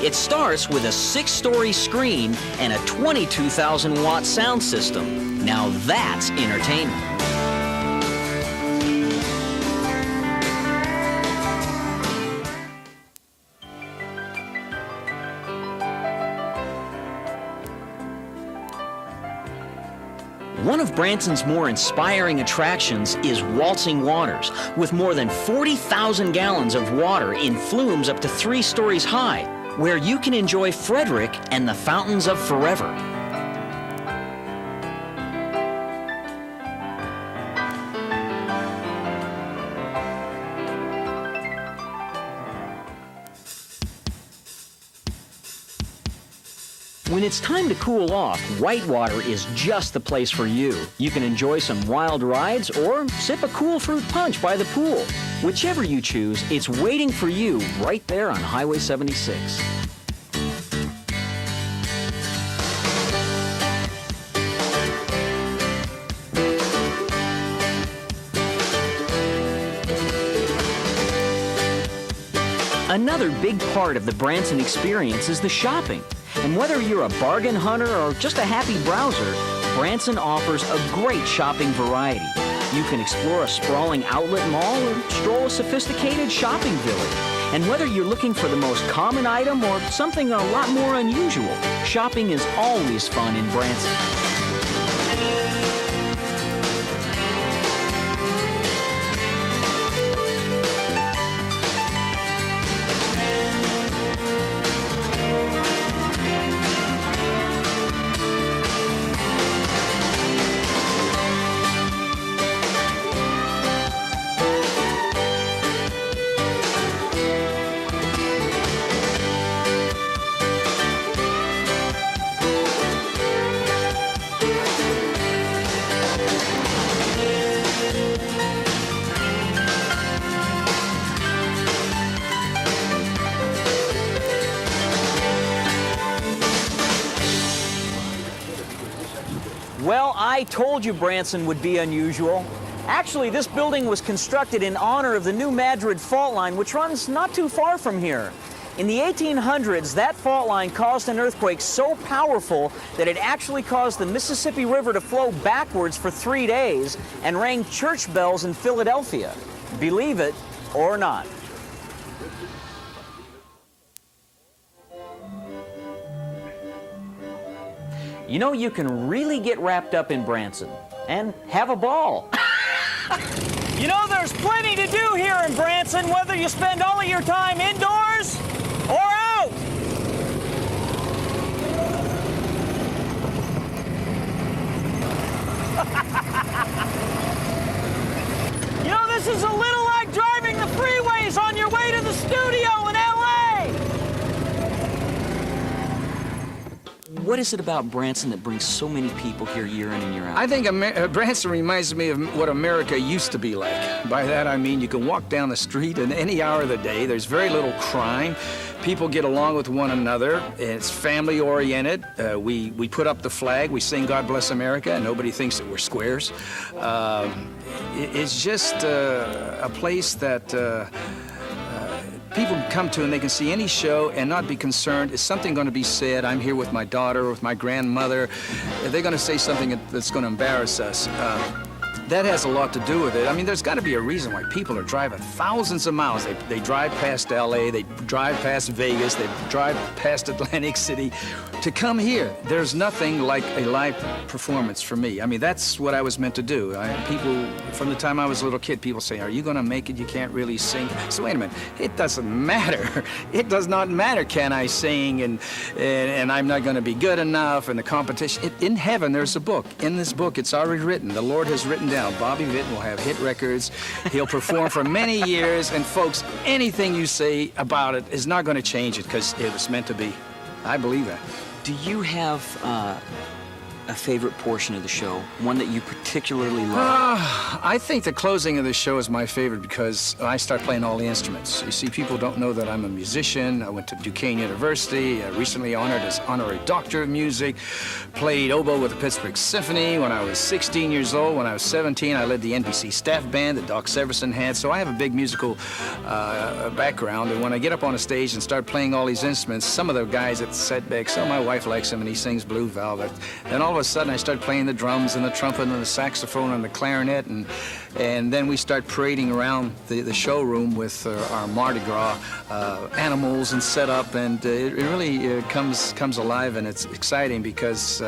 It starts with a 6-story screen and a 22,000-watt sound system. Now that's entertainment. One of Branson's more inspiring attractions is Waltzing Waters, with more than 40,000 gallons of water in flumes up to 3 stories high, where you can enjoy Frederick and the Fountains of Forever. When it's time to cool off, Whitewater is just the place for you. You can enjoy some wild rides or sip a cool fruit punch by the pool. Whichever you choose, it's waiting for you right there on Highway 76. Another big part of the Branson experience is the shopping. And whether you're a bargain hunter or just a happy browser, Branson offers a great shopping variety. You can explore a sprawling outlet mall or stroll a sophisticated shopping village. And whether you're looking for the most common item or something a lot more unusual, shopping is always fun in Branson. Well, I told you Branson would be unusual. Actually, this building was constructed in honor of the New Madrid fault line, which runs not too far from here. In the 1800s, that fault line caused an earthquake so powerful that it actually caused the Mississippi River to flow backwards for 3 days and rang church bells in Philadelphia. Believe it or not. You know, you can really get wrapped up in Branson and have a ball. You know, there's plenty to do here in Branson, whether you spend all of your time indoors or out. You know, this is a little like driving the freeway. What is it about Branson that brings so many people here year in and year out? I think Branson reminds me of what America used to be like. By that I mean you can walk down the street in any hour of the day. There's very little crime. People get along with one another. It's family-oriented. We put up the flag. We sing God Bless America, and nobody thinks that we're squares. It's just a place that people can come to and they can see any show and not be concerned. Is something going to be said? I'm here with my daughter, with my grandmother. They're going to say something that's going to embarrass us. That has a lot to do with it. I mean, there's got to be a reason why people are driving thousands of miles. They drive past L.A., they drive past Vegas, they drive past Atlantic City to come here. There's nothing like a live performance for me. I mean, that's what I was meant to do. People, from the time I was a little kid, people say, are you going to make it? You can't really sing. So wait a minute, it doesn't matter. It does not matter, can I sing, and I'm not going to be good enough, and the competition. In heaven, there's a book. In this book, it's already written. The Lord has written down. Bobby Vinton will have hit records. He'll perform for many years, and folks, anything you say about it is not going to change it because it was meant to be. I believe that. Do you have a favorite portion of the show, one that you particularly love? I think the closing of the show is my favorite because I start playing all the instruments. You see, people don't know that I'm a musician. I went to Duquesne University, recently honored as honorary doctor of music, played oboe with the Pittsburgh Symphony when I was 16 years old. When I was 17, I led the NBC staff band that Doc Severson had, so I have a big musical background, and when I get up on a stage and start playing all these instruments, some of the guys at the set back, so my wife likes him and he sings Blue Velvet, then all of a sudden I start playing the drums and the trumpet and the saxophone and the clarinet, and then we start parading around the showroom with our Mardi Gras animals and setup, and it really comes alive, and it's exciting because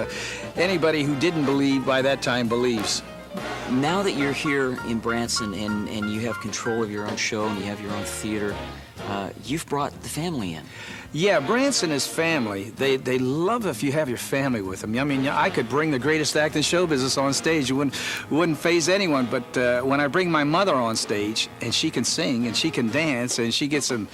anybody who didn't believe by that time believes. Now that you're here in Branson and you have control of your own show and you have your own theater, you've brought the family in. Yeah, Branson is family. They love if you have your family with them. I mean, I could bring the greatest act in show business on stage. It wouldn't faze anyone. But when I bring my mother on stage and she can sing and she can dance and she gets them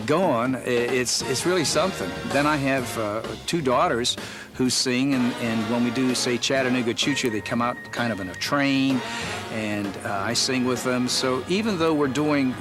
going, it's really something. Then I have two daughters who sing, and when we do, say, Chattanooga Choo Choo, they come out kind of in a train, and I sing with them. So even though we're doing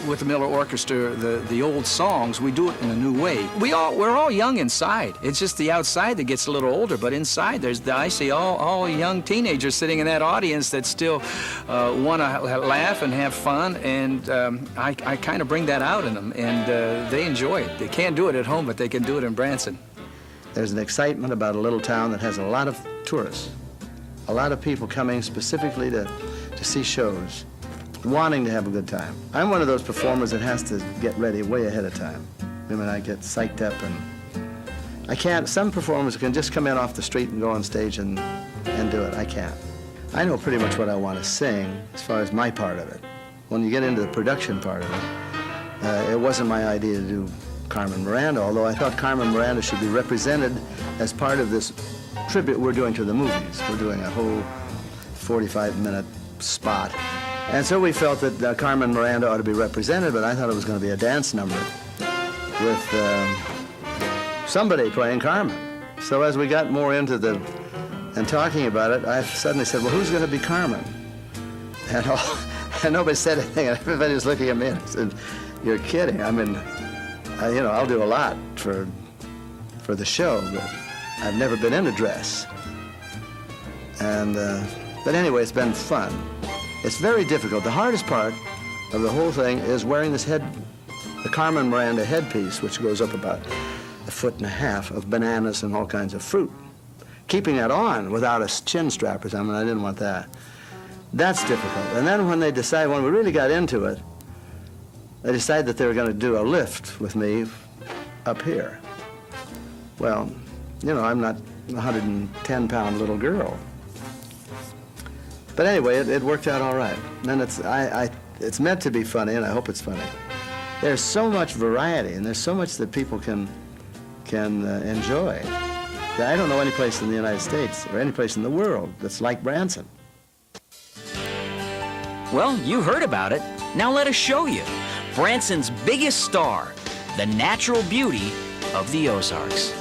with the Miller Orchestra the old songs, we do it in a new way. We're all young inside. It's just the outside that gets a little older, but inside I see all young teenagers sitting in that audience that still want to laugh and have fun, and I kind of bring that out in them, and they enjoy it. They can't do it at home, but they can do it in Branson. There's an excitement about a little town that has a lot of tourists, a lot of people coming specifically to see shows, wanting to have a good time. I'm one of those performers that has to get ready way ahead of time. I mean, I get psyched up, and I can't. Some performers can just come in off the street and go on stage and do it. I can't. I know pretty much what I want to sing as far as my part of it. When you get into the production part of it, it wasn't my idea to do Carmen Miranda, although I thought Carmen Miranda should be represented as part of this tribute we're doing to the movies. We're doing a whole 45-minute spot. And so we felt that Carmen Miranda ought to be represented, but I thought it was going to be a dance number with somebody playing Carmen. So as we got more into and talking about it, I suddenly said, well, who's going to be Carmen? And nobody said anything, and everybody was looking at me and said, you're kidding. I mean, I'll do a lot for the show, but I've never been in a dress. And, but anyway, it's been fun. It's very difficult. The hardest part of the whole thing is wearing this the Carmen Miranda headpiece, which goes up about 1.5 feet of bananas and all kinds of fruit. Keeping that on without a chin strap or something, I didn't want that. That's difficult. And then when we really got into it, they decided that they were going to do a lift with me up here. Well, I'm not a 110-pound little girl. But anyway, it worked out all right. And it's meant to be funny, and I hope it's funny. There's so much variety, and there's so much that people can enjoy. I don't know any place in the United States or any place in the world that's like Branson. Well, you heard about it. Now let us show you. Branson's biggest star, the natural beauty of the Ozarks.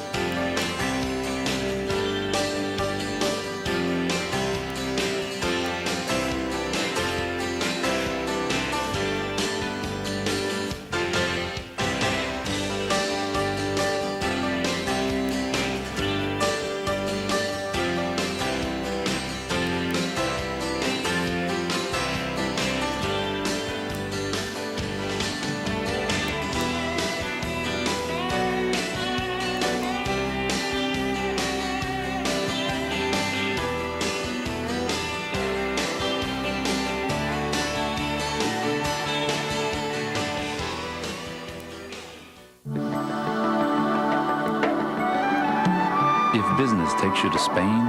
business takes you to Spain,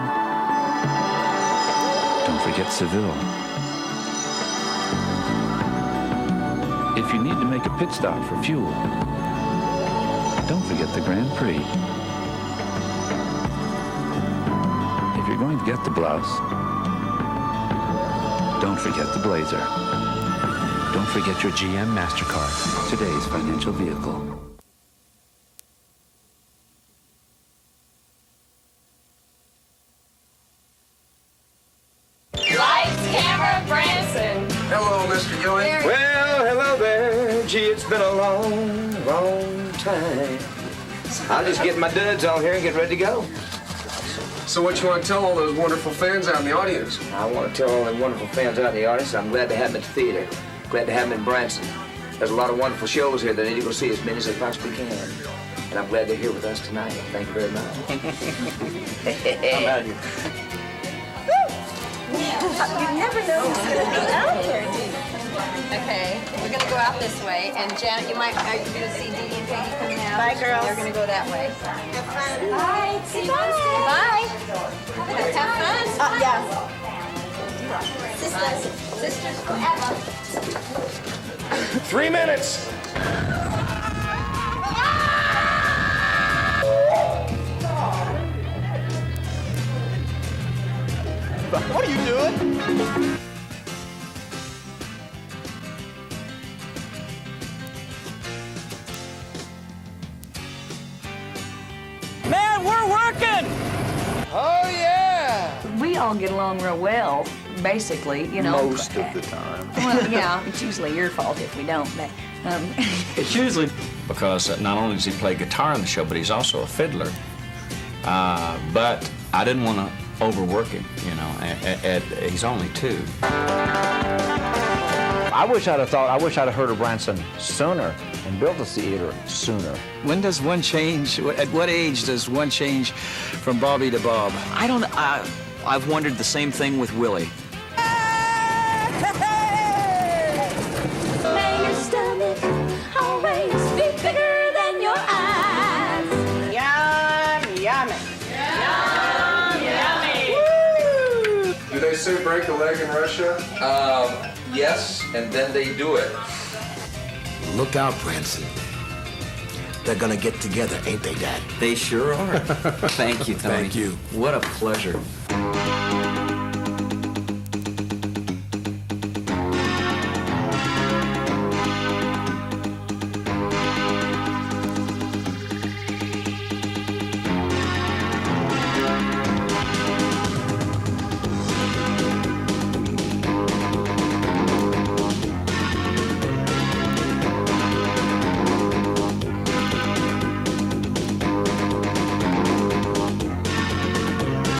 don't forget Seville. If you need to make a pit stop for fuel, don't forget the Grand Prix. If you're going to get the blouse, don't forget the blazer. Don't forget your GM MasterCard, today's financial vehicle. Lights, camera, Branson. Hello, Mr. Ewing. Well, hello there. Gee, it's been a long, long time. I'll just get my duds on here and get ready to go. So what you want to tell all those wonderful fans out in the audience? I want to tell all them wonderful fans out in the audience I'm glad to have them at the theater. Glad to have them in Branson. There's a lot of wonderful shows here that I need to go see as many as I possibly can. And I'm glad they're here with us tonight. Thank you very much. I'm out of here. You never know who's going to be out here, do you? Okay, we're going to go out this way, and Janet, are you going to see Dee Dee and Peggy coming out? Bye, girls. They're going to go that way. Have fun. Bye. See you Wednesday. Bye. Have fun. Yeah. Sisters forever. 3 minutes. What are you doing? Man, we're working! Oh, yeah! We all get along real well, basically, you know. Most of the time. Well, yeah, it's usually your fault if we don't, but... It's usually because not only does he play guitar in the show, but he's also a fiddler. But I didn't want to overwork him, you know. He's only 2. I wish I'd have heard of Branson sooner and built the theater sooner. When does one change? At what age does one change from Bobby to Bob? I don't. I've wondered the same thing with Willie. May your stomach always be bigger than your eyes. Yum, yummy. Do they say break a leg in Russia? Yes, and then they do it. Look out, Branson. They're gonna get together, ain't they, Dad? They sure are. Thank you, Tony. Thank you. What a pleasure.